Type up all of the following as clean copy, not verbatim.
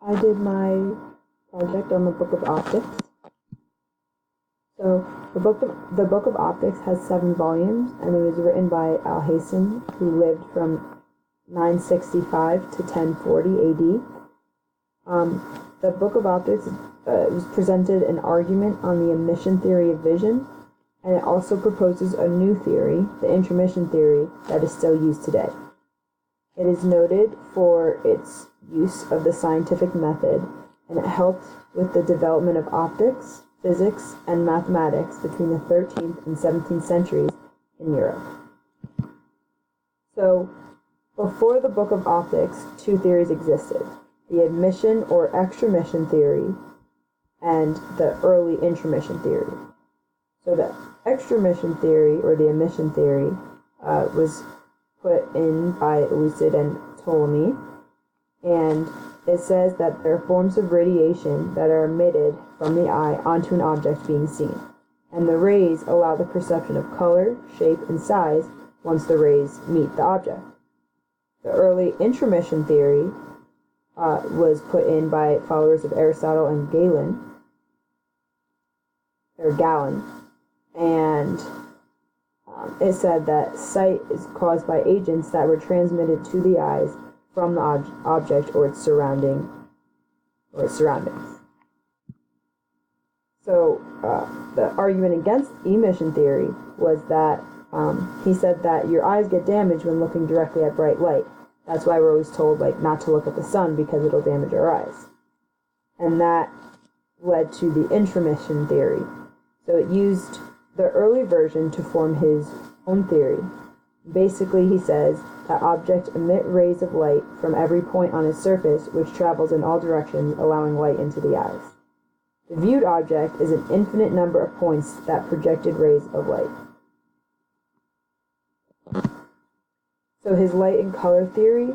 I did my project on the Book of Optics. So the Book of Optics has 7 volumes, and it was written by Alhazen, who lived from 965 to 1040 AD. The Book of Optics was presented an argument on the emission theory of vision, and it also proposes a new theory, the intromission theory, that is still used today. It is noted for its use of the scientific method, and it helped with the development of optics, physics, and mathematics between the 13th and 17th centuries in Europe. So, before the Book of Optics, 2 theories existed: the admission or extramission theory and the early intromission theory. So the extramission theory, or the emission theory, was put in by Euclid and Ptolemy, and it says that there are forms of radiation that are emitted from the eye onto an object being seen, and the rays allow the perception of color, shape, and size once the rays meet the object. The early intromission theory was put in by followers of Aristotle and Galen, and it said that sight is caused by agents that were transmitted to the eyes from the object or its surroundings. So the argument against emission theory was that he said that your eyes get damaged when looking directly at bright light. That's why we're always told not to look at the sun, because it'll damage our eyes. And that led to the intromission theory. So it used the early version to form his own theory. Basically, he says that objects emit rays of light from every point on its surface, which travels in all directions, allowing light into the eyes. The viewed object is an infinite number of points that projected rays of light. So his light and color theory,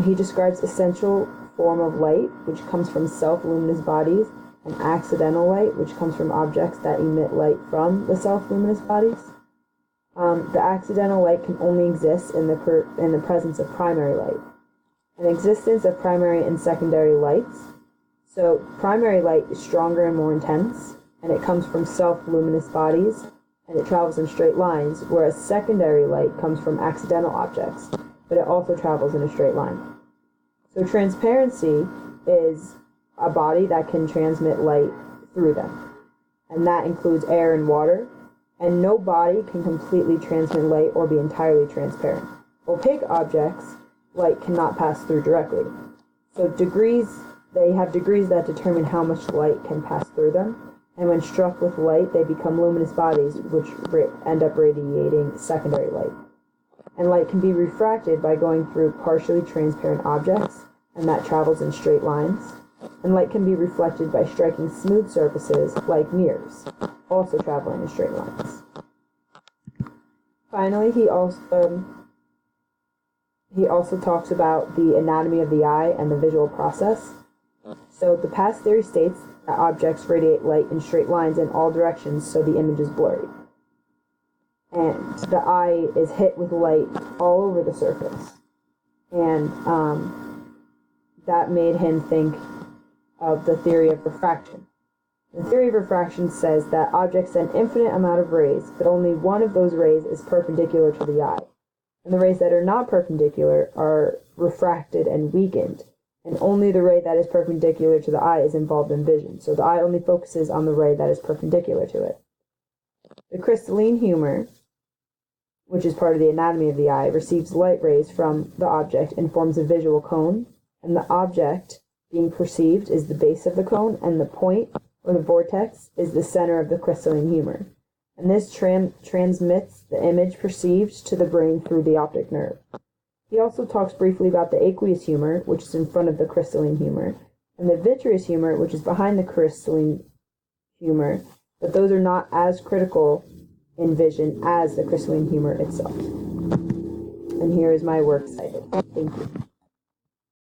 he describes essential form of light, which comes from self-luminous bodies, and accidental light, which comes from objects that emit light from the self-luminous bodies. The accidental light can only exist in the presence of primary light. An existence of primary and secondary lights. So primary light is stronger and more intense, and it comes from self-luminous bodies, and it travels in straight lines, whereas secondary light comes from accidental objects, but it also travels in a straight line. So transparency is a body that can transmit light through them, and that includes air and water, and no body can completely transmit light or be entirely transparent. Opaque objects, light cannot pass through directly. So they have degrees that determine how much light can pass through them, and when struck with light, they become luminous bodies, which end up radiating secondary light. And light can be refracted by going through partially transparent objects, and that travels in straight lines. And light can be reflected by striking smooth surfaces, like mirrors, also traveling in straight lines. Finally, he also talks about the anatomy of the eye and the visual process. So the past theory states that objects radiate light in straight lines in all directions, so the image is blurry. And the eye is hit with light all over the surface. And that made him think of the theory of refraction. The theory of refraction says that objects send infinite amount of rays, but only one of those rays is perpendicular to the eye. And the rays that are not perpendicular are refracted and weakened, and only the ray that is perpendicular to the eye is involved in vision. So the eye only focuses on the ray that is perpendicular to it. The crystalline humor, which is part of the anatomy of the eye, receives light rays from the object and forms a visual cone, and the object being perceived is the base of the cone, and the point, or the vortex, is the center of the crystalline humor. And this transmits the image perceived to the brain through the optic nerve. He also talks briefly about the aqueous humor, which is in front of the crystalline humor, and the vitreous humor, which is behind the crystalline humor, but those are not as critical in vision as the crystalline humor itself. And here is my work cited. Thank you.